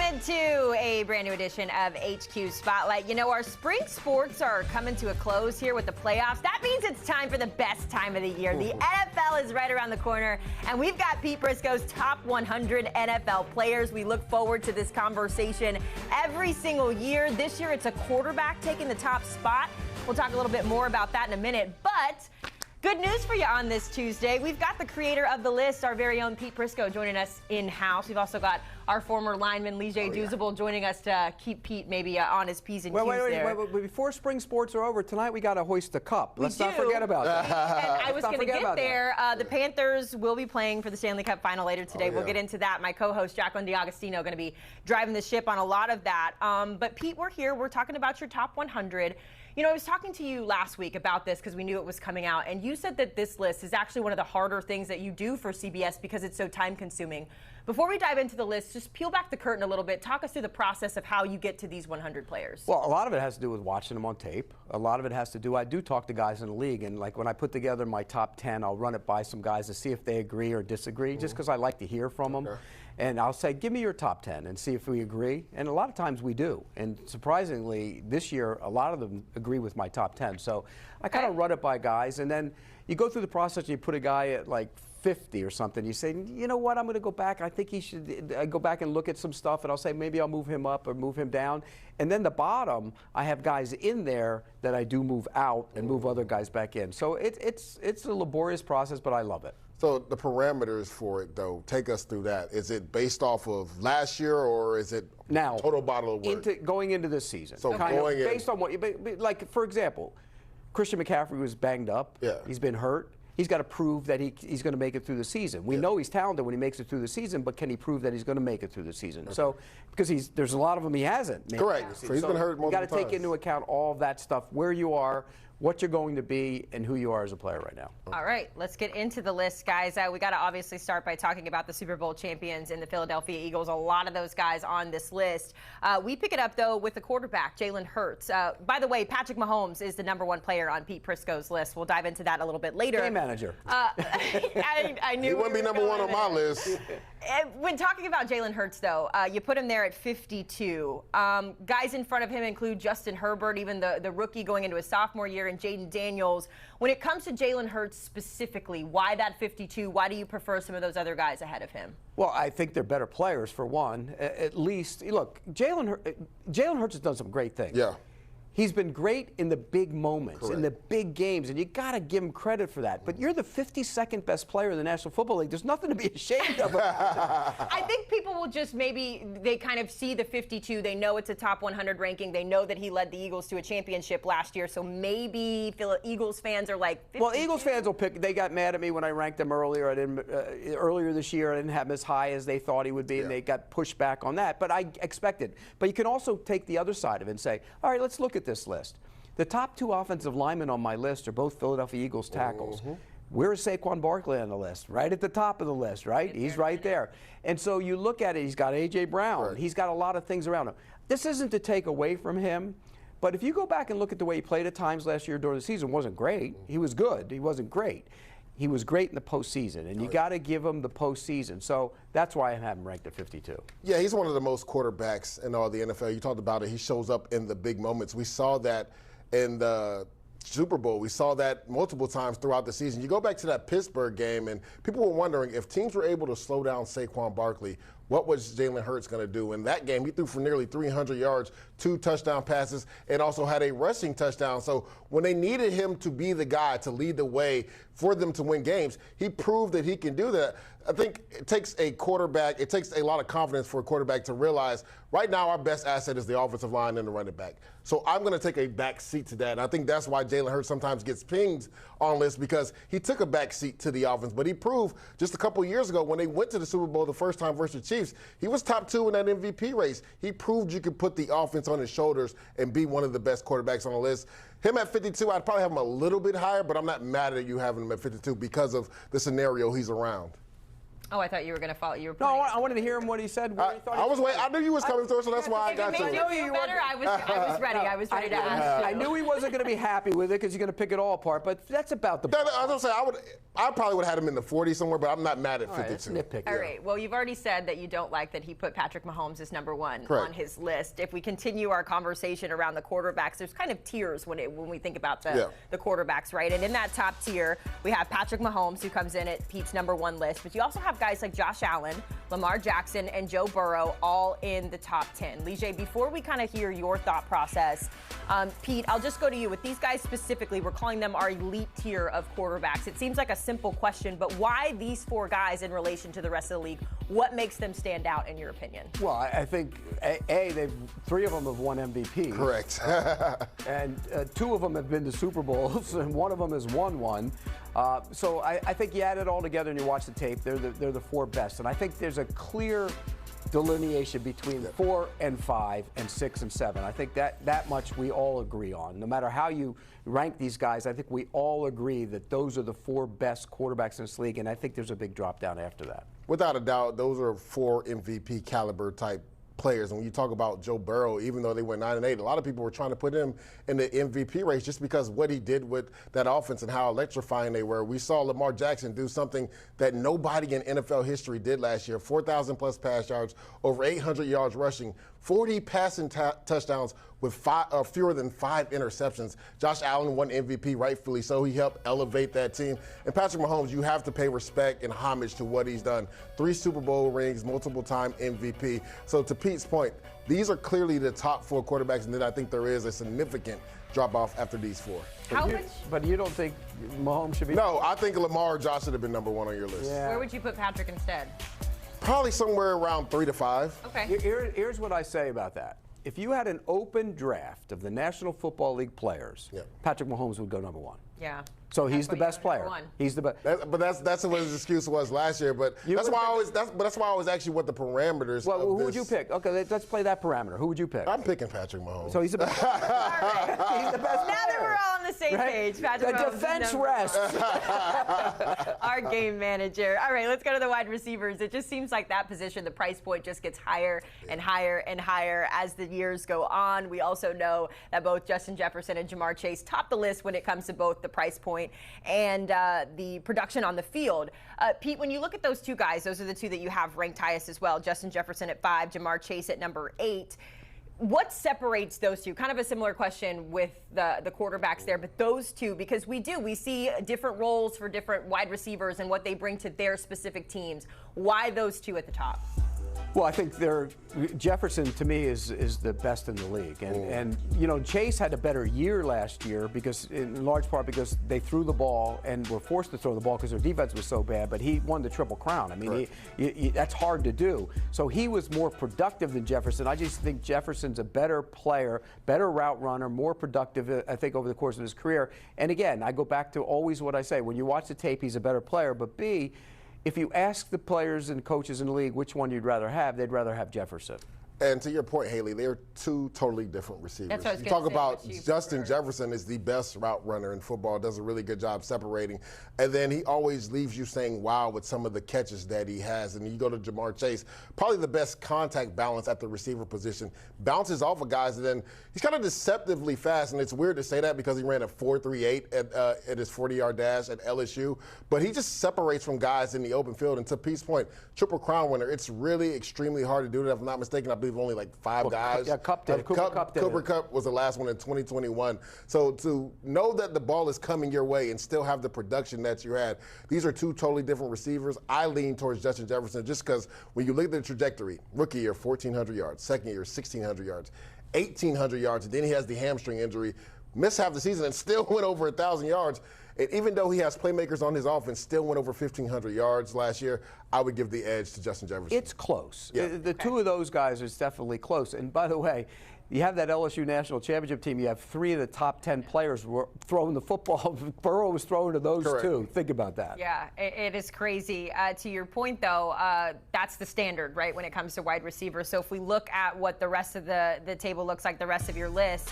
into a brand new edition of HQ Spotlight. You know, our spring sports are coming to a close here with the playoffs. That means it's time for the best time of the year. The NFL is right around the corner, and we've got Pete Prisco's top 100 NFL players. We look forward to this conversation every single year. This year, it's a quarterback taking the top spot. We'll talk a little bit more about that in a minute, but good news for you on this Tuesday. We've got the creator of the list, our very own Pete Prisco, joining us in-house. We've also got our former lineman, Leger Douzable, joining us to keep Pete maybe on his P's and Q's there. Wait. Before spring sports are over, tonight we got to hoist the cup. Let's not forget about that. And I was going to get there. The Panthers will be playing for the Stanley Cup final later today. We'll get into that. My co-host, Jacqueline D'Agostino, going to be driving the ship on a lot of that. But Pete, we're here. We're talking about your top 100. You know, I was talking to you last week about this because we knew it was coming out, and you said that this list is actually one of the harder things that you do for CBS because it's so time-consuming. Before we dive into the list, just peel back the curtain a little bit. Talk us through the process of how you get to these 100 players. Well, a lot of it has to do with watching them on tape. A lot of it has to do, I do talk to guys in the league, and like when I put together my top 10, I'll run it by some guys to see if they agree or disagree, just because I like to hear from them. And I'll say, give me your top 10 and see if we agree. And a lot of times we do. And surprisingly, this year, a lot of them agree with my top 10. So I kind of run it by guys. And then you go through the process and you put a guy at like 50 or something. You say, you know what, I'm going to go back. I think he should. I go back and look at some stuff, and I'll say maybe I'll move him up or move him down. And then the bottom, I have guys in there that I do move out and move other guys back in. So it's a laborious process, but I love it. So the parameters for it, though, take us through that. Is it based off of last year, or is it now total bottle of work? Going into this season. So kind of going based on what, like for example, Christian McCaffrey was banged up. Yeah. He's been hurt. He's got to prove that he's going to make it through the season. We know he's talented when he makes it through the season, but can he prove that he's going to make it through the season? So, because there's a lot of them he hasn't made. Correct. So he's been hurt multiple times. You got to take into account all of that stuff, where you are, what you're going to be, and who you are as a player right now. All right, let's get into the list, guys. We got to obviously start by talking about the Super Bowl champions in the Philadelphia Eagles. A lot of those guys on this list. We pick it up, though, with the quarterback, Jalen Hurts. By the way, Patrick Mahomes is the #1 player on Pete Prisco's list. We'll dive into that a little bit later. Game manager. I knew he wouldn't be #1 on my list. When talking about Jalen Hurts, though, you put him there at 52. Guys in front of him include Justin Herbert, even the rookie going into his sophomore year, and Jaden Daniels. When it comes to Jalen Hurts specifically, why that 52? Why do you prefer some of those other guys ahead of him? Well, I think they're better players, for one. At least, look, Jalen Hurts has done some great things. Yeah. He's been great in the big moments, in the big games, and you got to give him credit for that. But you're the 52nd best player in the National Football League. There's nothing to be ashamed of. I think people will just they kind of see the 52. They know it's a top 100 ranking. They know that he led the Eagles to a championship last year. So maybe Eagles fans are like, 52? Well, Eagles fans will pick. They got mad at me when I ranked him earlier. Earlier this year, I didn't have him as high as they thought he would be, and they got pushed back on that. But I expected. But you can also take the other side of it and say, all right, let's look at this list. The top 2 offensive linemen on my list are both Philadelphia Eagles tackles. Where's Saquon Barkley on the list? Right at the top of the list, right? He's right there. And so you look at it, he's got A.J. Brown. He's got a lot of things around him. This isn't to take away from him, but if you go back and look at the way he played at times last year during the season, it wasn't great. He was good. He wasn't great. He was great in the postseason, and you got to give him the postseason. So that's why I have him ranked at 52. Yeah, he's one of the most quarterbacks in all the NFL. You talked about it. He shows up in the big moments. We saw that in the Super Bowl. We saw that multiple times throughout the season. You go back to that Pittsburgh game, and people were wondering if teams were able to slow down Saquon Barkley, what was Jalen Hurts going to do? In that game, he threw for nearly 300 yards, 2 touchdown passes, and also had a rushing touchdown. So when they needed him to be the guy to lead the way for them to win games, he proved that he can do that. I think it takes a quarterback, it takes a lot of confidence for a quarterback to realize right now our best asset is the offensive line and the running back. So I'm going to take a back seat to that. And I think that's why Jalen Hurts sometimes gets pinged on lists, because he took a back seat to the offense. But he proved just a couple years ago when they went to the Super Bowl the first time versus the Chiefs, he was top 2 in that MVP race. He proved you could put the offense on his shoulders and be one of the best quarterbacks on the list. Him at 52, I'd probably have him a little bit higher, but I'm not mad at you having him at 52 because of the scenario he's around. Oh, I thought you were going to follow. You were No, I wanted to hear him what he said. I was waiting. I knew you was coming through, so that's why I got If it to made it. you feel better, I was ready. I was ready to ask. I knew he wasn't going to be happy with it because he's going to pick it all apart, but that's about the. I was gonna say I probably would have had him in the 40s somewhere, but I'm not mad at 52. That's nitpicking. All right. Well, you've already said that you don't like that he put Patrick Mahomes as number one Correct. on his list. If we continue our conversation around the quarterbacks, there's kind of tiers when we think about the quarterbacks, right? And in that top tier, we have Patrick Mahomes, who comes in at Pete's number one list, but you also have guys like Josh Allen, Lamar Jackson, and Joe Burrow all in the top 10. Leger, before we kind of hear your thought process, Pete, I'll just go to you. With these guys specifically, we're calling them our elite tier of quarterbacks. It seems like a simple question, but why these four guys in relation to the rest of the league? What makes them stand out in your opinion? Well, I think three of them have won MVP. Correct. And two of them have been to Super Bowls, and one of them has won one. So I think you add it all together and you watch the tape, they're the four best. And I think there's a clear delineation between 4 and 5 and 6 and 7. I think that much we all agree on. No matter how you rank these guys, I think we all agree that those are the four best quarterbacks in this league, and I think there's a big drop down after that. Without a doubt, those are 4 MVP caliber type players. And when you talk about Joe Burrow, even though they went 9-8, a lot of people were trying to put him in the MVP race just because what he did with that offense and how electrifying they were. We saw Lamar Jackson do something that nobody in NFL history did last year. 4,000 plus pass yards, over 800 yards rushing, 40 passing touchdowns with fewer than 5 interceptions. Josh Allen won MVP, rightfully so. He helped elevate that team. And Patrick Mahomes, you have to pay respect and homage to what he's done. 3 Super Bowl rings, multiple-time MVP. So to Pete's point, these are clearly the top 4 quarterbacks, and then I think there is a significant drop-off after these 4. But you don't think Mahomes should be? No, I think Lamar or Josh should have been number 1 on your list. Yeah. Where would you put Patrick instead? Probably somewhere around 3 to 5. Okay. Here's what I say about that. If you had an open draft of the National Football League players, Patrick Mahomes would go number 1. Yeah. So he's the best player. He's the best. But that's what his excuse was last year. But that's why I always ask you what the parameters. Well, who would you pick? Okay, let's play that parameter. Who would you pick? I'm picking Patrick Mahomes. So he's the best. He's the best. Now that we're all on the same page, Patrick Mahomes. The defense rests. Our game manager. All right, let's go to the wide receivers. It just seems like that position, the price point just gets higher and higher and higher as the years go on. We also know that both Justin Jefferson and Jamar Chase top the list when it comes to both the price point and the production on the field. Pete, when you look at those two guys, those are the two that you have ranked highest as well. Justin Jefferson at 5, Jamar Chase at number 8. What separates those two? Kind of a similar question with the quarterbacks there, but those two, because we see different roles for different wide receivers and what they bring to their specific teams. Why those two at the top? Well, I think Jefferson to me is the best in the league, and you know, Chase had a better year last year because in large part because they threw the ball and were forced to throw the ball because their defense was so bad. But he won the Triple Crown. I mean, that's hard to do. So he was more productive than Jefferson. I just think Jefferson's a better player, better route runner, more productive. I think over the course of his career. And again, I go back to always what I say: when you watch the tape, he's a better player. But B, if you ask the players and coaches in the league which one you'd rather have, they'd rather have Jefferson. And to your point, Haley, they're 2 totally different receivers. That's what I was you gonna talk say, about what you Justin prefer. Jefferson is the best route runner in football, does a really good job separating. And then he always leaves you saying wow with some of the catches that he has. And you go to Jamar Chase, probably the best contact balance at the receiver position. Bounces off of guys, and then he's kind of deceptively fast. And it's weird to say that because he ran a 4.38 at his 40-yard dash at LSU. But he just separates from guys in the open field. And to Pete's point, Triple Crown winner, it's really extremely hard to do that. If I'm not mistaken, I believe only like 5 guys. Yeah, Kupp did. Cooper Kupp did. Cooper Kupp was the last one in 2021. So to know that the ball is coming your way and still have the production that you had, these are 2 totally different receivers. I lean towards Justin Jefferson just because when you look at the trajectory, rookie year, 1,400 yards, second year, 1,600 yards, 1,800 yards, and then he has the hamstring injury, missed half the season and still went over 1,000 yards. And even though he has playmakers on his offense, still went over 1,500 yards last year, I would give the edge to Justin Jefferson. It's close. Yeah. The two of those guys is definitely close. And by the way, you have that LSU National Championship team. You have 3 of the top 10 players were throwing the football. Burrow was throwing to those Correct. 2. Think about that. Yeah, it is crazy. To your point, though, that's the standard, right, when it comes to wide receivers. So if we look at what the rest of the table looks like, the rest of your list,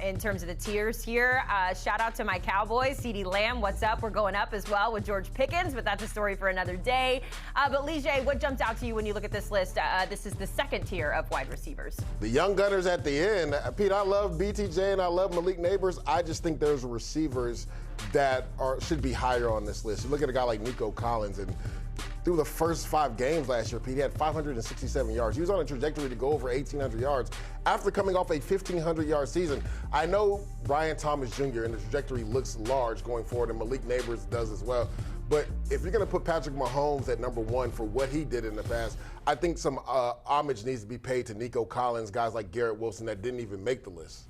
in terms of the tiers here, shout out to my Cowboys, CeeDee Lamb. What's up? We're going up as well with George Pickens, but that's a story for another day. But Leger, what jumps out to you when you look at this list? This is the second tier of wide receivers. The young gunners at the end. Pete, I love BTJ and I love Malik Neighbors. I just think there's receivers that should be higher on this list. You look at a guy like Nico Collins, and through the first 5 games last year, Pete, he had 567 yards. He was on a trajectory to go over 1,800 yards after coming off a 1,500-yard season. I know Brian Thomas Jr. and the trajectory looks large going forward, and Malik Neighbors does as well. But if you're going to put Patrick Mahomes at number 1 for what he did in the past, I think some homage needs to be paid to Nico Collins, guys like Garrett Wilson that didn't even make the list.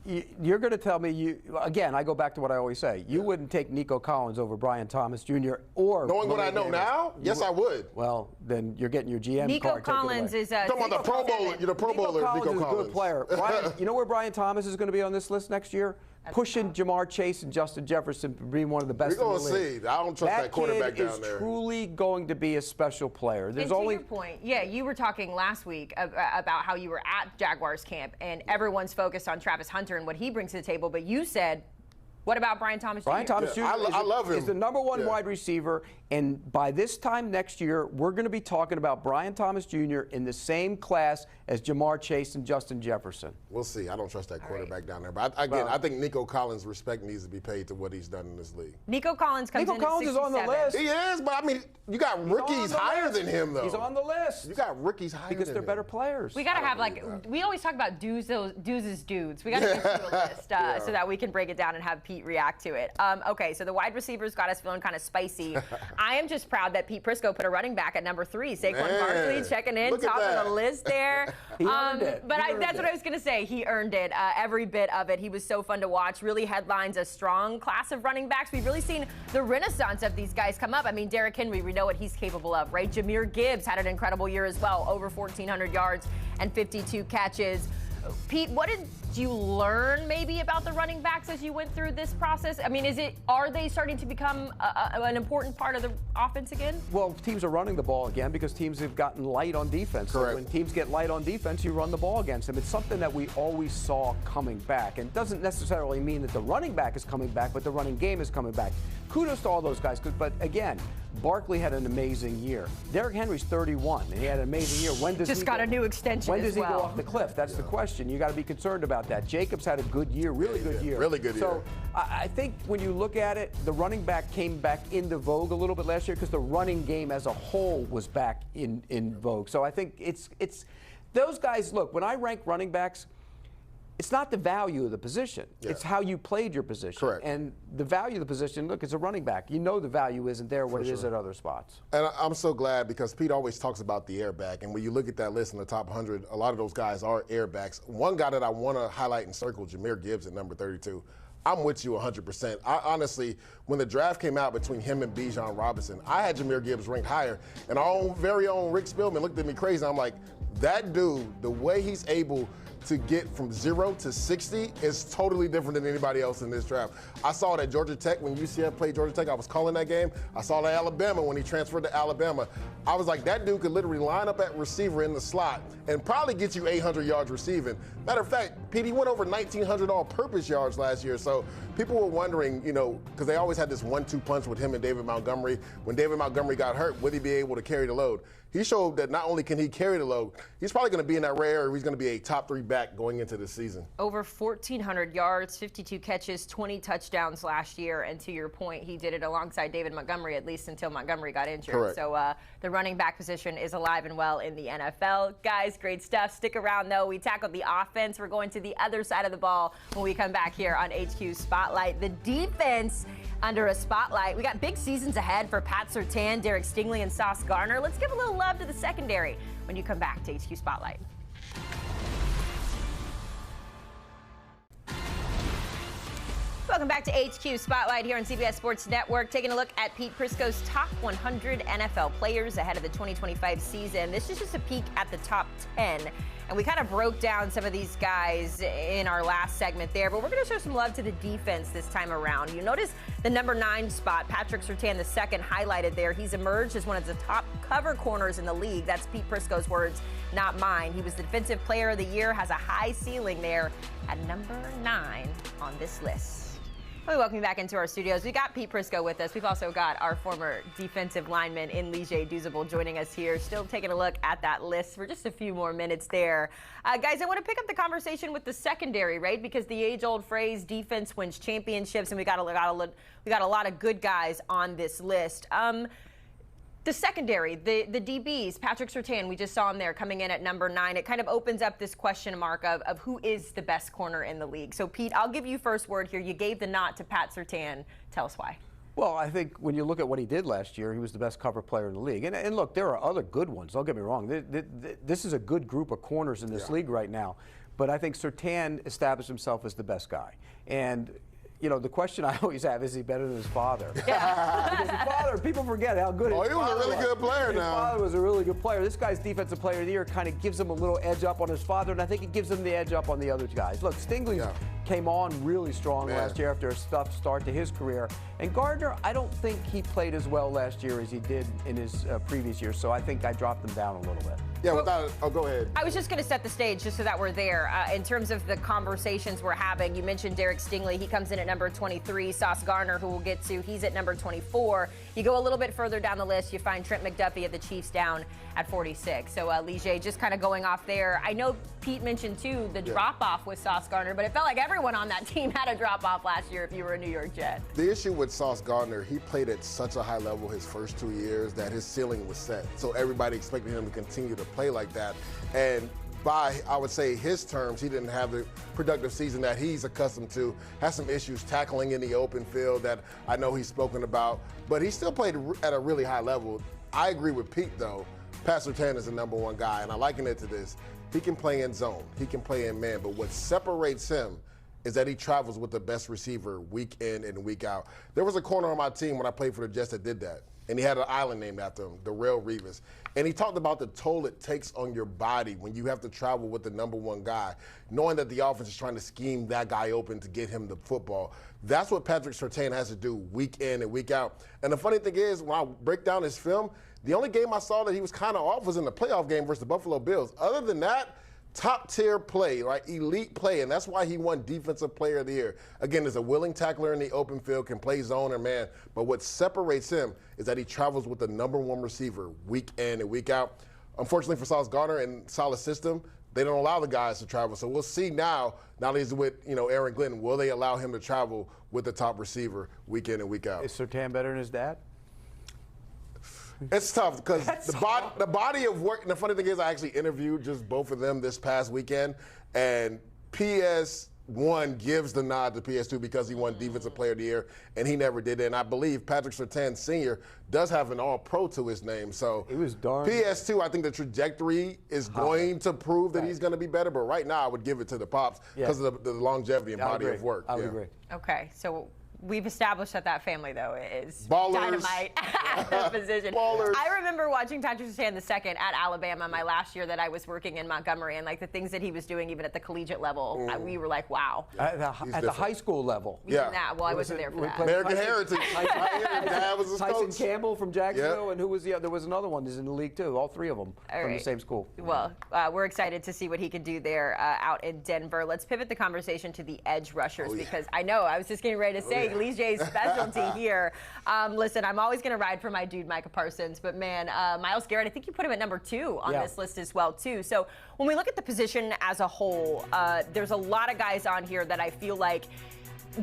You're going to tell me, again, I go back to what I always say. You wouldn't take Nico Collins over Brian Thomas Jr. or knowing what I know now? Yes, I would. Well, then you're getting your GM Nico card Collins is talking about the Pro Bowler. You're the Pro Bowler, Nico Collins. Is a good player. Brian, you know where Brian Thomas is going to be on this list next year? Pushing Jamar Chase and Justin Jefferson to be one of the best in the league. We're going to see. I don't trust that quarterback down there. That kid is truly going to be a special player. There's only your point. Yeah, you were talking last week about how you were at Jaguars camp and everyone's focused on Travis Hunter and what he brings to the table, but you said, what about Brian Thomas Jr.? Brian Thomas Jr. I love him. Is the number 1 wide receiver, and by this time next year, we're going to be talking about Brian Thomas Jr. in the same class as Jamar Chase and Justin Jefferson. We'll see. I don't trust that quarterback down there. But again, I think Nico Collins' respect needs to be paid to what he's done in this league. Nico Collins comes in at 67. Is on the list. He is, but I mean, you got rookies higher than him, though. He's on the list. You got rookies higher because than they're him. better players. We got to have, like, we always talk about dudes is dudes. We got to get to a list so that we can break it down and have Pete react to it. Okay, so the wide receivers got us feeling kind of spicy. I am just proud that Pete Prisco put a running back at number 3. Saquon Barkley checking in, top of the list there. He earned it. But that's what I was going to say. He earned it, every bit of it. He was so fun to watch. Really headlines a strong class of running backs. We've really seen the renaissance of these guys come up. I mean, Derrick Henry, we know what he's capable of, right? Jahmyr Gibbs had an incredible year as well, over 1,400 yards and 52 catches. Pete, what did you learn maybe about the running backs as you went through this process? I mean, are they starting to become an important part of the offense again? Well, teams are running the ball again because teams have gotten light on defense. Correct. So when teams get light on defense, you run the ball against them. It's something that we always saw coming back. And it doesn't necessarily mean that the running back is coming back, but the running game is coming back. Kudos to all those guys. But again, Barkley had an amazing year. Derrick Henry's 31, and he had an amazing year. When does he got a new extension? When does he go off the cliff? That's the question. You got to be concerned about that. Jacobs had a good year, really good year. Really good year. So I think when you look at it, the running back came back into vogue a little bit last year because the running game as a whole was back in vogue. So I think it's those guys. Look, when I rank running backs, it's not the value of the position. Yeah. It's how you played your position. Correct. And the value of the position, look, it's a running back. You know the value isn't there what it is at other spots. And I'm so glad because Pete always talks about the airbag. And when you look at that list in the top 100, a lot of those guys are airbacks. One guy that I want to highlight and circle, Jahmyr Gibbs at number 32. I'm with you 100%. I honestly, when the draft came out between him and Bijan Robinson, I had Jahmyr Gibbs ranked higher. And our very own Rick Spielman looked at me crazy. I'm like, that dude, the way he's able to get from 0 to 60 is totally different than anybody else in this draft. I saw it at Georgia Tech when UCF played Georgia Tech. I was calling that game. I saw it at Alabama when he transferred to Alabama. I was like, that dude could literally line up at receiver in the slot and probably get you 800 yards receiving. Matter of fact, Pete, he went over 1,900 all-purpose yards last year. So people were wondering, you know, because they always had this 1-2 punch with him and David Montgomery. When David Montgomery got hurt, would he be able to carry the load? He showed that not only can he carry the load, he's probably going to be in that rare area. He's going to be a top 3 back going into this season. Over 1,400 yards, 52 catches, 20 touchdowns last year. And to your point, he did it alongside David Montgomery, at least until Montgomery got injured. Correct. So the running back position is alive and well in the NFL. Guys, great stuff. Stick around, though. We tackled the offense. We're going to the other side of the ball when we come back here on HQ Spotlight. The defense under a spotlight. We got big seasons ahead for Pat Surtain, Derek Stingley, and Sauce Gardner. Let's give a little love to the secondary when you come back to HQ Spotlight. Welcome back to HQ Spotlight here on CBS Sports Network. Taking a look at Pete Prisco's top 100 NFL players ahead of the 2025 season. This is just a peek at the top 10. And we kind of broke down some of these guys in our last segment there, but we're going to show some love to the defense this time around. You notice the number 9 spot, Patrick Surtain II, highlighted there. He's emerged as one of the top cover corners in the league. That's Pete Prisco's words, not mine. He was the Defensive Player of the Year, has a high ceiling there at number 9 on this list. We welcome you back into our studios. We got Pete Prisco with us. We've also got our former defensive lineman in Leger Douzable joining us here, still taking a look at that list for just a few more minutes there. Guys, I want to pick up the conversation with the secondary, right? Because the age-old phrase, defense wins championships, and we got a lot of good guys on this list. The secondary, the DBs, Patrick Surtain, we just saw him there coming in at number 9. It kind of opens up this question mark of who is the best corner in the league. So, Pete, I'll give you first word here. You gave the nod to Pat Surtain. Tell us why. Well, I think when you look at what he did last year, he was the best cover player in the league. And look, there are other good ones. Don't get me wrong. This is a good group of corners in this league right now. But I think Surtain established himself as the best guy. And you know, the question I always have, is he better than his father? Yeah. Because his father, people forget how good his father was. Oh, he was a really good player now. His father was a really good player. This guy's defensive player of the year kind of gives him a little edge up on his father, and I think it gives him the edge up on the other guys. Look, Stingley came on really strong last year after a tough start to his career. And Gardner, I don't think he played as well last year as he did in his previous year, so I think I dropped him down a little bit. Yeah, go ahead. I was just going to set the stage just so that we're there. In terms of the conversations we're having, you mentioned Derek Stingley. He comes in at number 23. Sauce Gardner, who we'll get to, he's at number 24. You go a little bit further down the list, you find Trent McDuffie of the Chiefs down at 46. So, Leger, just kind of going off there. I know Pete mentioned, too, the drop-off with Sauce Gardner, but it felt like everyone on that team had a drop-off last year if you were a New York Jet. The issue with Sauce Gardner, he played at such a high level his first 2 years that his ceiling was set. So everybody expected him to continue to play like that. And by, I would say, his terms, he didn't have the productive season that he's accustomed to. Has some issues tackling in the open field that I know he's spoken about. But he still played at a really high level. I agree with Pete, though. Pat Surtain is the number one guy, and I liken it to this. He can play in zone. He can play in man. But what separates him is that he travels with the best receiver week in and week out. There was a corner on my team when I played for the Jets that did that. And he had an island named after him, Darrell Revis. And he talked about the toll it takes on your body when you have to travel with the number one guy, knowing that the offense is trying to scheme that guy open to get him the football. That's what Patrick Surtain has to do week in and week out. And the funny thing is, when I break down his film, the only game I saw that he was kind of off was in the playoff game versus the Buffalo Bills. Other than that, top-tier play, right? Elite play, and that's why he won Defensive Player of the Year. Again, is a willing tackler in the open field, can play zone or man, but what separates him is that he travels with the number one receiver week in and week out. Unfortunately for Sauce Gardner and solid system, they don't allow the guys to travel. So we'll see now that he's with Aaron Glenn, will they allow him to travel with the top receiver week in and week out? Is Surtain better than his dad? It's tough because the body of work, and the funny thing is I actually interviewed just both of them this past weekend, and PS1 gives the nod to PS2 because he won Defensive Player of the Year, and he never did it. And I believe Patrick Surtain Sr. does have an All-Pro to his name. So he was darn PS2, I think the trajectory is going to prove that he's going to be better, but right now I would give it to the Pops because of the longevity and body of work. I would agree. Okay, so we've established that family, though, is Ballers. Dynamite at the position. Ballers. I remember watching Patrick Surtain II at Alabama my last year that I was working in Montgomery, and like the things that he was doing even at the collegiate level, we were like, wow. At the high school level. Well, I wasn't there for that. American Heritage. Dad was his Tyson coach. Campbell from Jacksonville, and who was the other? There was another one who's in the league too. All three of them from the same school. Well, we're excited to see what he can do there out in Denver. Let's pivot the conversation to the edge rushers because I know I was just getting ready to say Leger's specialty here. Listen, I'm always going to ride for my dude Micah Parsons, but man, Myles Garrett, I think you put him at number 2 on this list as well too. So when we look at the position as a whole, there's a lot of guys on here that I feel like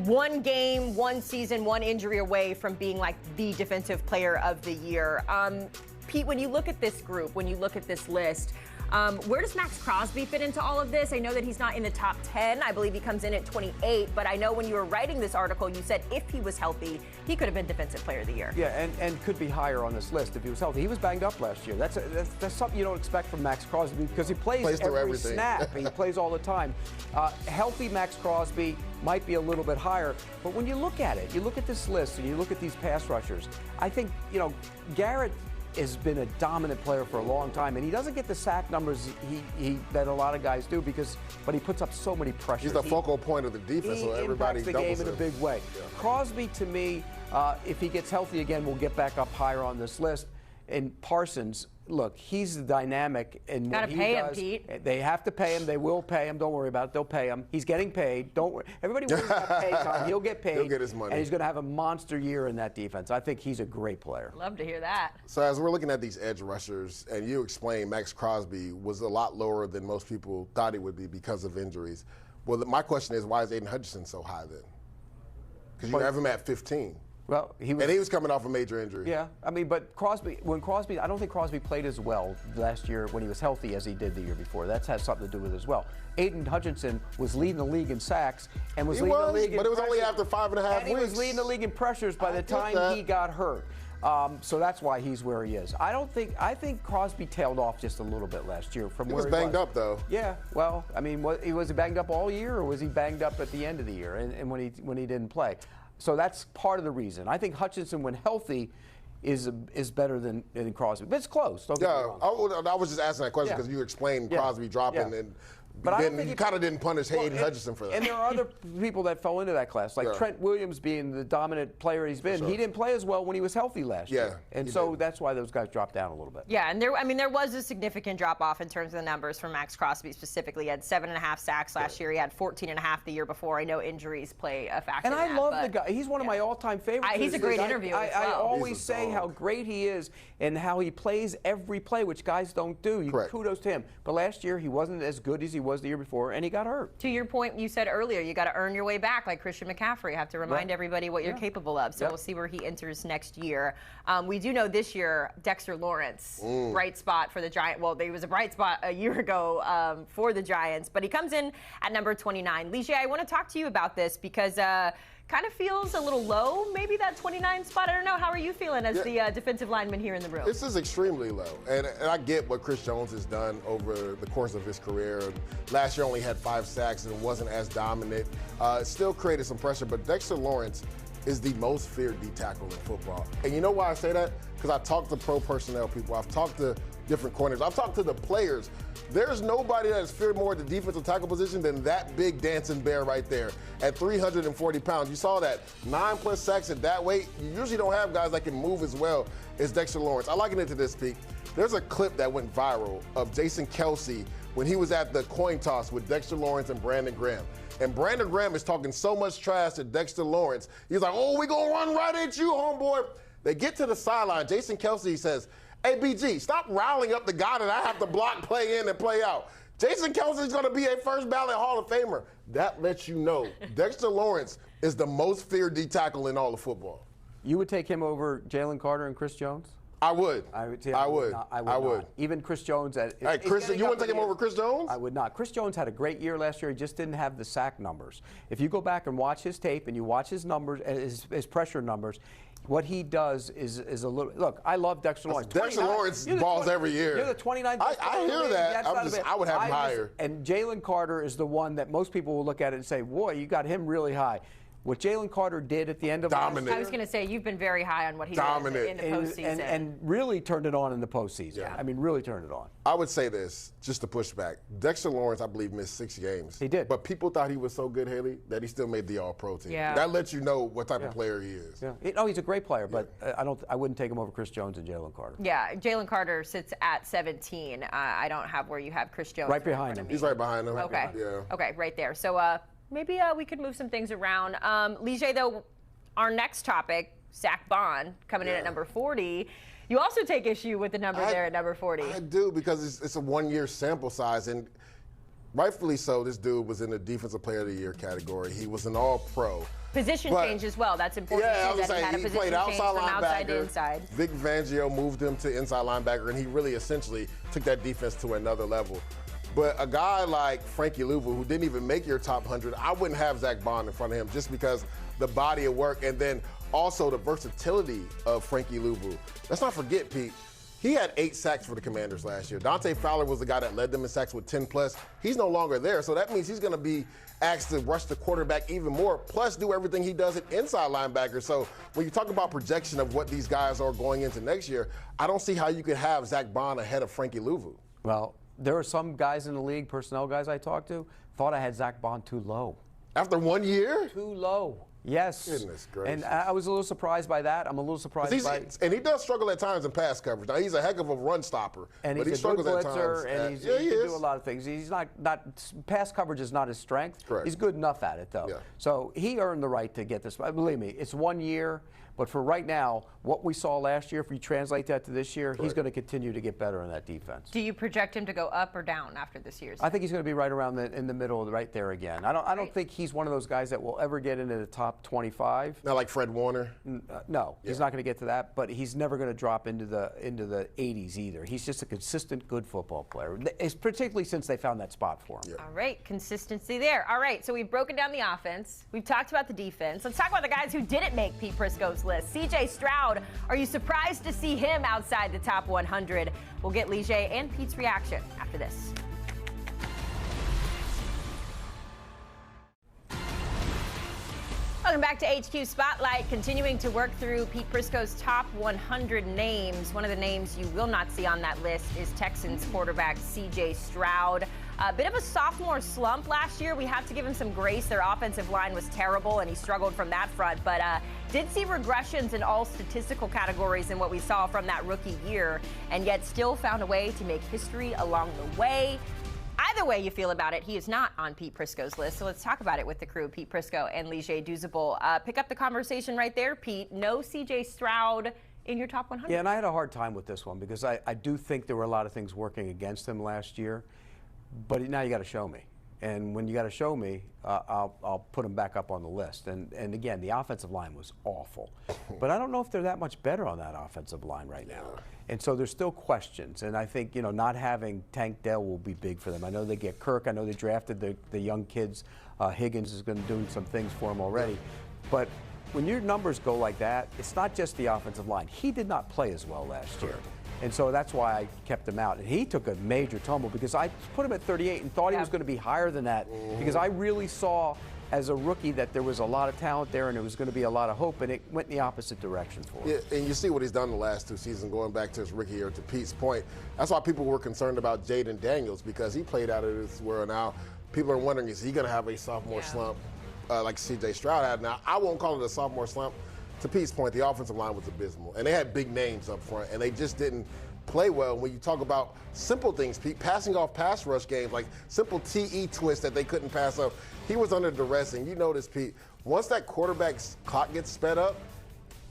one game, one season, one injury away from being like the defensive player of the year. Pete, when you look at this group, when you look at this list, where does Max Crosby fit into all of this? I know that he's not in the top 10. I believe he comes in at 28, but I know when you were writing this article, you said if he was healthy, he could have been Defensive Player of the Year. Yeah, and could be higher on this list if he was healthy. He was banged up last year. That's something you don't expect from Max Crosby because he plays every snap. He plays all the time. Healthy Max Crosby might be a little bit higher, but when you look at it, you look at this list and you look at these pass rushers, I think, Garrett has been a dominant player for a long time, and he doesn't get the sack numbers that a lot of guys do but he puts up so many pressures. He's the focal point of the defense, so everybody impacts the game in a big way. Yeah. Crosby, to me, if he gets healthy again, will get back up higher on this list. And Parsons, look, he's dynamic in what he does. Gotta pay him, Pete. They have to pay him. They will pay him. Don't worry about it. They'll pay him. He's getting paid. Don't worry. Everybody worries about pay time. He'll get paid. He'll get his money. And he's going to have a monster year in that defense. I think he's a great player. Love to hear that. So as we're looking at these edge rushers, and you explained Max Crosby was a lot lower than most people thought he would be because of injuries. Well, my question is, why is Aiden Hutchinson so high then? Because you have him at 15. Well, he was coming off a major injury. Yeah, I mean, but I don't think Crosby played as well last year when he was healthy as he did the year before. That has something to do with it as well. Aiden Hutchinson was leading the league in sacks and was leading the league in but it was only pressures. after 5.5 weeks. And he was leading the league in pressures by the time he got hurt. So that's why he's where he is. I think Crosby tailed off just a little bit last year from where he was. He was banged up, though. Yeah, well, I mean, was he banged up all year, or was he banged up at the end of the year and when he didn't play? So that's part of the reason. I think Hutchinson, when healthy, is better than Crosby. But it's close. Don't get me wrong. I was just asking that question because you explained Crosby dropping, and but you kind of didn't punish Aiden Hutchinson for that. And there are other people that fell into that class, like Trent Williams being the dominant player he's been. He didn't play as well when he was healthy last year. And so that's why those guys dropped down a little bit. Yeah, and there was a significant drop-off in terms of the numbers for Max Crosby specifically. He had 7.5 sacks last year. He had 14.5 the year before. I know injuries play a factor and in that. I love the guy. He's one of my all-time favorites. He's a great interviewer as well. I always say how great he is and how he plays every play, which guys don't do. Kudos to him. But last year, he wasn't as good as he was the year before, and he got hurt. To your point, you said earlier, you got to earn your way back like Christian McCaffrey. You have to remind everybody what you're capable of. So we'll see where he enters next year. We do know this year, Dexter Lawrence, bright spot for the Giants. Well, he was a bright spot a year ago for the Giants, but he comes in at number 29. Leger, I want to talk to you about this because kind of feels a little low, maybe that 29 spot. I don't know. How are you feeling as the defensive lineman here in the room? This is extremely low. And I get what Chris Jones has done over the course of his career. Last year only had 5 sacks and wasn't as dominant. Still created some pressure, but Dexter Lawrence is the most feared D tackle in football. And you know why I say that? Because I talked to pro personnel people. I've talked to different corners. I've talked to the players. There's nobody that is feared more at the defensive tackle position than that big dancing bear right there at 340 pounds. You saw that 9+ sacks at that weight. You usually don't have guys that can move as well as Dexter Lawrence. I liken it to this, Pete. There's a clip that went viral of Jason Kelsey when he was at the coin toss with Dexter Lawrence and Brandon Graham. And Brandon Graham is talking so much trash to Dexter Lawrence. He's like, oh, we gonna run right at you, homeboy. They get to the sideline. Jason Kelsey says, hey, BG, stop riling up the guy that I have to block, play in, and play out. Jason Kelsey is going to be a first ballot Hall of Famer. That lets you know Dexter Lawrence is the most feared D tackle in all of football. You would take him over Jalen Carter and Chris Jones? I would. I would. Not. Even Chris Jones. Hey, Chris, you wouldn't take him over Chris Jones? I would not. Chris Jones had a great year last year. He just didn't have the sack numbers. If you go back and watch his tape and you watch his numbers, his pressure numbers, what he does is a little. Look, I love Dexter Lawrence. Dexter Lawrence balls every year. You're the 29th. I hear that. I would have him higher. And Jalen Carter is the one that most people will look at it and say, boy, you got him really high. What Jalen Carter did at the end of last year. I was going to say, you've been very high on what he did in the postseason. And really turned it on in the postseason. Yeah. I mean, really turned it on. I would say this, just to push back. Dexter Lawrence, I believe, missed 6 games. He did. But people thought he was so good, Haley, that he still made the All-Pro team. Yeah. That lets you know what type of player he is. Yeah. He's a great player, but I wouldn't take him over Chris Jones and Jalen Carter. Yeah, Jalen Carter sits at 17. I don't have where you have Chris Jones. Right behind him. He's right behind him. Okay. Yeah. Okay, right there. So maybe we could move some things around. Leger, though, our next topic, Zach Bond, coming in at number 40. You also take issue with the number there at number 40. I do, because it's a 1-year sample size, and rightfully so, this dude was in the Defensive Player of the Year category. He was an All-Pro. Position change as well. That's important. Yeah, I was that he had a he position played change outside from outside to linebacker. inside. Vic Fangio moved him to inside linebacker, and he really essentially took that defense to another level. But a guy like Frankie Louvu, who didn't even make your top 100, I wouldn't have Zach Bond in front of him just because the body of work and then also the versatility of Frankie Louvu. Let's not forget, Pete, he had 8 sacks for the Commanders last year. Dante Fowler was the guy that led them in sacks with 10+. He's no longer there, so that means he's going to be asked to rush the quarterback even more, plus do everything he does at inside linebacker. So when you talk about projection of what these guys are going into next year, I don't see how you could have Zach Bond ahead of Frankie Louvu. Well, there are some guys in the league, personnel guys I talked to, thought I had Zach Bond too low. After 1 year? Too low. Yes. Goodness gracious. And I was a little surprised by that. I'm a little surprised by. And he does struggle at times in pass coverage. Now, he's a heck of a run stopper. And but he's he a struggles good at blitzer, times. and he can do a lot of things. He's not pass coverage is not his strength. Correct. He's good enough at it, though. Yeah. So he earned the right to get this. Believe me, it's 1 year. But for right now, what we saw last year, if we translate that to this year, he's going to continue to get better in that defense. Do you project him to go up or down after this year's? I think he's going to be right around in the middle, right there again. I don't think he's one of those guys that will ever get into the top 25. Not like Fred Warner. No, he's not going to get to that. But he's never going to drop into the 80s either. He's just a consistent, good football player. It's particularly since they found that spot for him. Yeah. All right, consistency there. All right, so we've broken down the offense. We've talked about the defense. Let's talk about the guys who didn't make Pete Prisco's list. CJ Stroud, are you surprised to see him outside the top 100? We'll get Leger and Pete's reaction after this. Welcome back to HQ Spotlight, continuing to work through Pete Prisco's top 100 names. One of the names you will not see on that list is Texans quarterback CJ Stroud. A bit of a sophomore slump last year. We have to give him some grace. Their offensive line was terrible, and he struggled from that front, but did see regressions in all statistical categories in what we saw from that rookie year, and yet still found a way to make history along the way. Either way you feel about it, he is not on Pete Prisco's list. So let's talk about it with the crew, Pete Prisco and Leger Douzable. Pick up the conversation right there, Pete. No CJ Stroud in your top 100. Yeah, and I had a hard time with this one because I do think there were a lot of things working against him last year. But now you got to show me. And when you got to show me, I'll put him back up on the list. And again, the offensive line was awful. But I don't know if they're that much better on that offensive line right now. And so there's still questions. And I think, not having Tank Dell will be big for them. I know they get Kirk. I know they drafted the young kids. Higgins is going to do some things for him already. But when your numbers go like that, it's not just the offensive line. He did not play as well last year. And so that's why I kept him out. And he took a major tumble because I put him at 38 and thought he was going to be higher than that because I really saw as a rookie that there was a lot of talent there and there was going to be a lot of hope, and it went in the opposite direction for him. Yeah, and you see what he's done the last 2 seasons, going back to his rookie year. To Pete's point, that's why people were concerned about Jaden Daniels because he played out of this world. Now people are wondering, is he going to have a sophomore slump like C.J. Stroud had? Now, I won't call it a sophomore slump. To Pete's point, the offensive line was abysmal, and they had big names up front, and they just didn't play well. When you talk about simple things, Pete, passing off pass rush games, like simple TE twists that they couldn't pass up, he was under duress. And you notice, Pete, once that quarterback's clock gets sped up,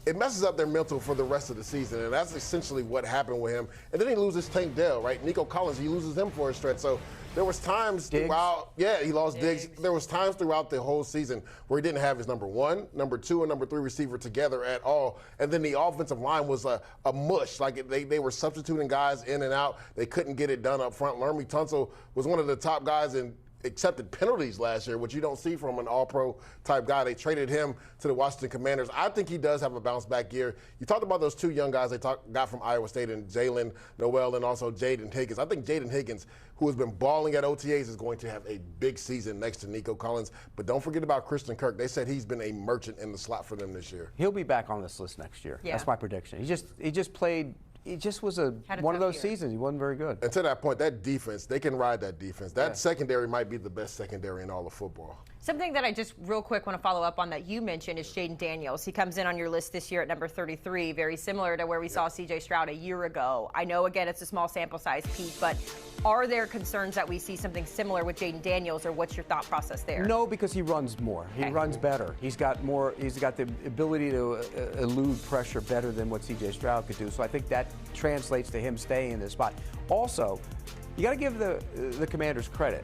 it messes up their mental for the rest of the season, and that's essentially what happened with him. And then he loses Tank Dell, right? Nico Collins, he loses him for a stretch. So there was times throughout, he lost Diggs. There was times throughout the whole season where he didn't have his number 1, number 2, and number 3 receiver together at all. And then the offensive line was a mush. Like they were substituting guys in and out. They couldn't get it done up front. Laramie Tunsil was one of the top guys in accepted penalties last year, which you don't see from an all-pro type guy. They traded him to the Washington Commanders. I think he does have a bounce-back year. You talked about those 2 young guys they got from Iowa State, and Jalen Noel and also Jaden Higgins. I think Jaden Higgins, who has been balling at OTAs, is going to have a big season next to Nico Collins. But don't forget about Christian Kirk. They said he's been a merchant in the slot for them this year. He'll be back on this list next year. Yeah. That's my prediction. He just played. It just was one of those seasons. He wasn't very good. And to that point, that defense, they can ride that defense. That secondary might be the best secondary in all of football. Something that I just real quick want to follow up on that you mentioned is Jaden Daniels. He comes in on your list this year at number 33, very similar to where we saw C.J. Stroud a year ago. I know, again, it's a small sample size, Pete, but are there concerns that we see something similar with Jaden Daniels, or what's your thought process there? No, because he runs more. He runs better. He's got the ability to elude pressure better than what C.J. Stroud could do. So I think that translates to him staying in this spot. Also, you got to give the Commanders credit.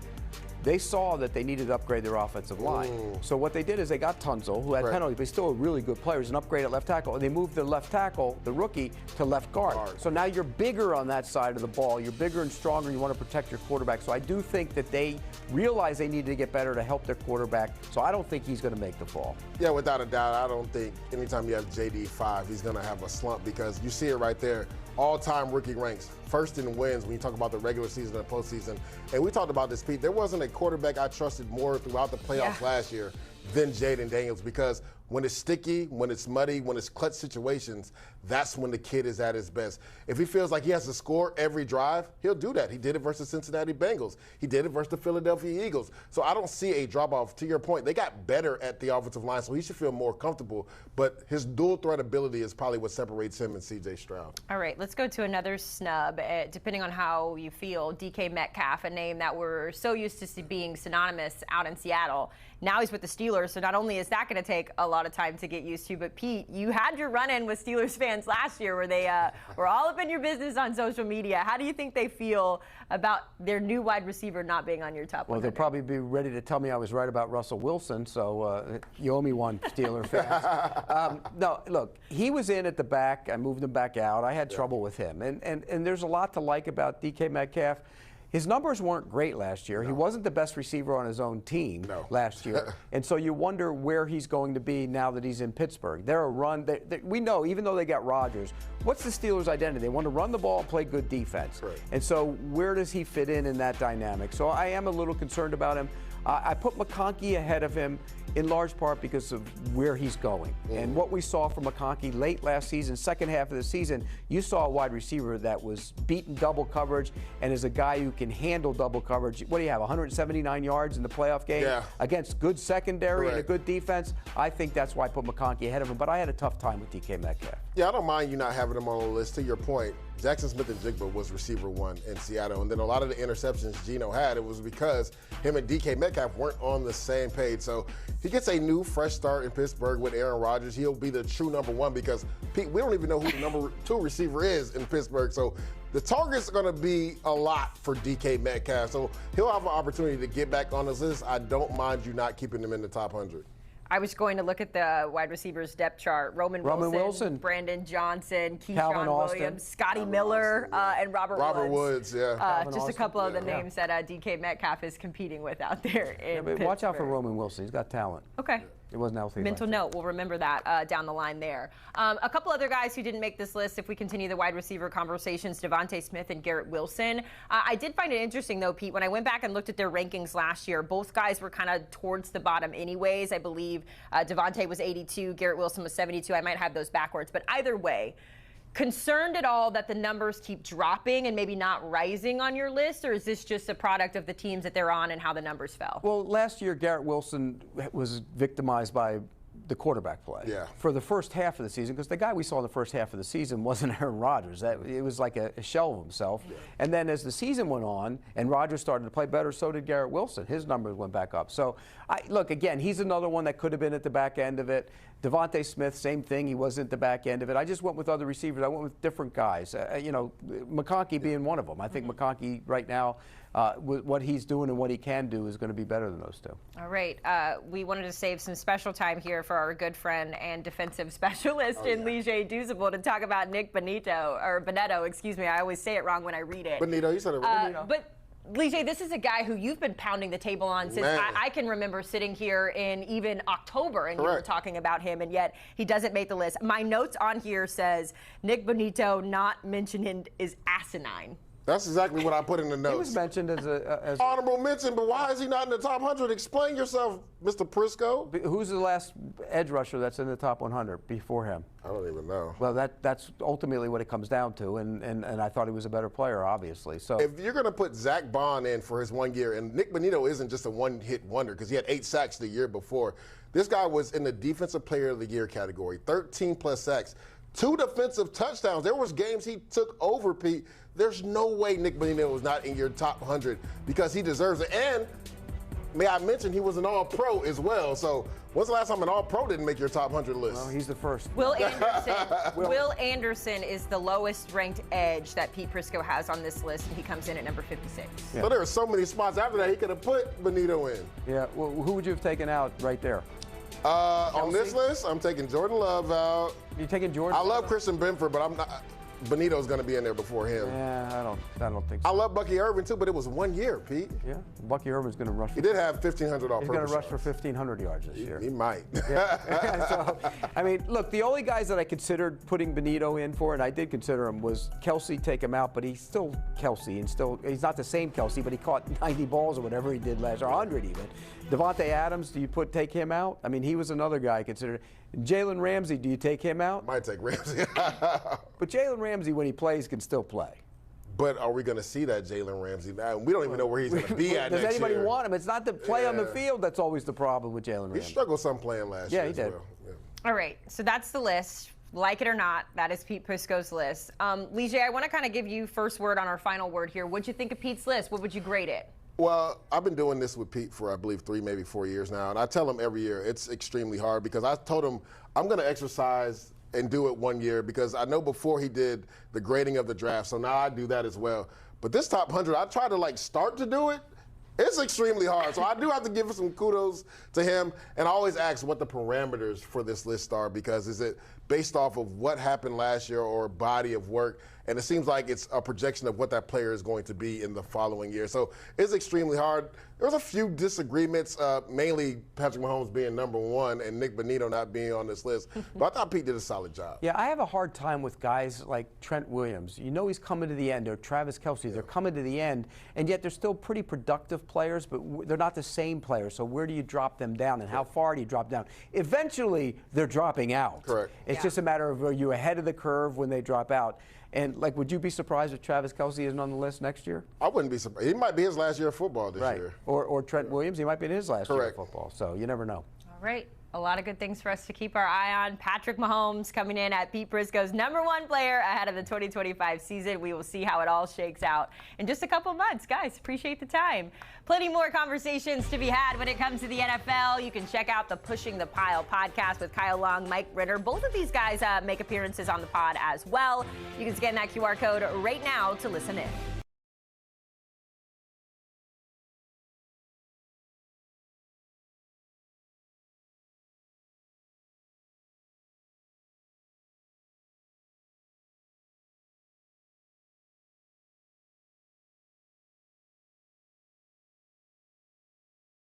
They saw that they needed to upgrade their offensive line. So what they did is they got Tunsil, who had penalties, but he's still a really good player. He's an upgrade at left tackle, and they moved the left tackle, the rookie, to left guard. So now you're bigger on that side of the ball. You're bigger and stronger. You want to protect your quarterback. So I do think that they realized they needed to get better to help their quarterback. So I don't think he's going to make the fall. Yeah, without a doubt. I don't think anytime you have JD 5, he's going to have a slump, because you see it right there. All-time rookie ranks, first in wins when you talk about the regular season and postseason. And we talked about this, Pete. There wasn't a quarterback I trusted more throughout the playoffs last year than Jaden Daniels, because when it's sticky, when it's muddy, when it's clutch situations, that's when the kid is at his best. If he feels like he has to score every drive, he'll do that. He did it versus Cincinnati Bengals. He did it versus the Philadelphia Eagles. So I don't see a drop-off. To your point, they got better at the offensive line, so he should feel more comfortable. But his dual threat ability is probably what separates him and C.J. Stroud. All right, let's go to another snub. Depending on how you feel, DK Metcalf, a name that we're so used to being synonymous out in Seattle. Now he's with the Steelers, so not only is that going to take a lot of time to get used to, but Pete, you had your run-in with Steelers fans last year where they were all up in your business on social media. How do you think they feel about their new wide receiver not being on your top 100? Well, they'll probably be ready to tell me I was right about Russell Wilson, so you owe me one, Steeler fans. No, look, he was in at the back. I moved him back out. I had trouble with him. And there's a lot to like about DK Metcalf. His numbers weren't great last year. No. He wasn't the best receiver on his own team last year. And so you wonder where he's going to be now that he's in Pittsburgh. They're a run. We know, even though they got Rodgers, what's the Steelers' identity? They want to run the ball and play good defense. Right. And so where does he fit in that dynamic? So I am a little concerned about him. I put McConkey ahead of him in large part because of where he's going. And what we saw from McConkey late last season, second half of the season, you saw a wide receiver that was beating double coverage and is a guy who can handle double coverage. What do you have, 179 yards in the playoff game against good secondary and a good defense? I think that's why I put McConkey ahead of him, but I had a tough time with DK Metcalf. Yeah, I don't mind you not having him on the list. To your point, Jackson Smith-Njigba was receiver 1 in Seattle, and then a lot of the interceptions Geno had, it was because him and DK Metcalf weren't on the same page. So he gets a new, fresh start in Pittsburgh with Aaron Rodgers. He'll be the true number 1 because, Pete, we don't even know who the number 2 receiver is in Pittsburgh. So the target's going to be a lot for DK Metcalf. So he'll have an opportunity to get back on this list. I don't mind you not keeping him in the top 100. I was going to look at the wide receivers depth chart. Roman Wilson, Brandon Johnson, Keyshawn Williams, Scotty Miller, and Robert Woods. Just a couple of the names that DK Metcalf is competing with out there in Pittsburgh. Watch out for Roman Wilson. He's got talent. Okay. It wasn't healthy. Mental note. We'll remember that down the line there. A couple other guys who didn't make this list, if we continue the wide receiver conversations, Devontae Smith and Garrett Wilson. I did find it interesting, though, Pete, when I went back and looked at their rankings last year, both guys were kind of towards the bottom anyways. I believe Devontae was 82, Garrett Wilson was 72. I might have those backwards. But either way, concerned at all that the numbers keep dropping and maybe not rising on your list, or is this just a product of the teams that they're on and how the numbers fell? Well, last year, Garrett Wilson was victimized by the quarterback play for the first half of the season, because the guy we saw in the first half of the season wasn't Aaron Rodgers. It was like a shell of himself. And then as the season went on and Rodgers started to play better, so did Garrett Wilson. His numbers went back up. So, look, again, he's another one that could have been at the back end of it. Devontae Smith, same thing. He wasn't at the back end of it. I just went with other receivers. I went with different guys. McConkey being one of them. I think McConkey right now, what he's doing and what he can do is going to be better than those two. All right. We wanted to save some special time here for our good friend and defensive specialist in Leger Douzable to talk about Nick Bonetto, excuse me. I always say it wrong when I read it. Bonetto, you said it right. But Leger, this is a guy who you've been pounding the table on since I can remember sitting here in even October and you were talking about him, and yet he doesn't make the list. My notes on here says Nick Bonetto not mentioned is asinine. That's exactly what I put in the notes. He was mentioned as honorable mention, but why is he not in the top 100? Explain yourself, Mr. Prisco. Who's the last edge rusher that's in the top 100 before him? I don't even know. Well, that's ultimately what it comes down to, and I thought he was a better player, obviously. So if you're going to put Zach Bond in for his 1 year, and Nick Bonetto isn't just a one-hit wonder because he had 8 sacks the year before. This guy was in the Defensive Player of the Year category, 13-plus sacks, 2 defensive touchdowns. There was games he took over, Pete. There's no way Nick Bonetto was not in your top 100 because he deserves it. And may I mention, he was an All-Pro as well. So when's the last time an All-Pro didn't make your top 100 list? Well, he's the first. Will Anderson. Will Anderson is the lowest-ranked edge that Pete Prisco has on this list, and he comes in at number 56. Yeah. So there are so many spots after that he could have put Bonetto in. Yeah. Well, who would you have taken out right there? On this list, I'm taking Jordan Love out. You're taking Jordan? I love Christian Benford, but I'm not. Bonetto's going to be in there before him. Yeah, I don't think so. I love Bucky Irvin, too, but it was 1 year, Pete. Yeah, Bucky Irvin's going to rush. He did have 1,500 all-purpose. He's going to rush for 1,500 yards this year. He might. Yeah. So, I mean, look, the only guys that I considered putting Bonetto in for, and I did consider him, was Kelsey, take him out, but he's still Kelsey, and he's not the same Kelsey, but he caught 90 balls or whatever he did last year, 100 even. Devontae Adams, do you take him out? I mean, he was another guy I considered. Jalen Ramsey, do you take him out? Might take Ramsey. But Jalen Ramsey, when he plays, can still play. But are we going to see that Jalen Ramsey now? We don't even know where he's going to be at Does next anybody year. want him? It's not the play on the field that's always the problem with Jalen Ramsey. He struggled some playing last year. Yeah, he did. Well. Yeah. All right, so that's the list. Like it or not, that is Pete Prisco's list. Leger, I want to kind of give you first word on our final word here. What'd you think of Pete's list? What would you grade it? Well, I've been doing this with Pete for, I believe, 3, maybe 4 years now. And I tell him every year it's extremely hard because I told him I'm going to exercise and do it 1 year because I know before he did the grading of the draft, so now I do that as well. But this top 100, I try to start to do it. It's extremely hard. So I do have to give some kudos to him. And I always ask what the parameters for this list are because is it based off of what happened last year or body of work? And it seems like it's a projection of what that player is going to be in the following year. So it's extremely hard. There was a few disagreements, mainly Patrick Mahomes being number 1 and Nick Bonito not being on this list. But I thought Pete did a solid job. Yeah, I have a hard time with guys like Trent Williams. You know he's coming to the end, or Travis Kelce. They're coming to the end, and yet they're still pretty productive players, but they're not the same players. So where do you drop them down, and how far do you drop down? Eventually, they're dropping out. Correct. It's just a matter of are you ahead of the curve when they drop out? And, would you be surprised if Travis Kelce isn't on the list next year? I wouldn't be surprised. He might be his last year of football this year. Or Trent Williams, he might be in his last year of Correct. football. So you never know. All right. A lot of good things for us to keep our eye on. Patrick Mahomes coming in at Pete Prisco's #1 player ahead of the 2025 season. We will see how it all shakes out in just a couple months. Guys, appreciate the time. Plenty more conversations to be had when it comes to the NFL. You can check out the Pushing the Pile podcast with Kyle Long, Mike Ritter. Both of these guys make appearances on the pod as well. You can scan that QR code right now to listen in.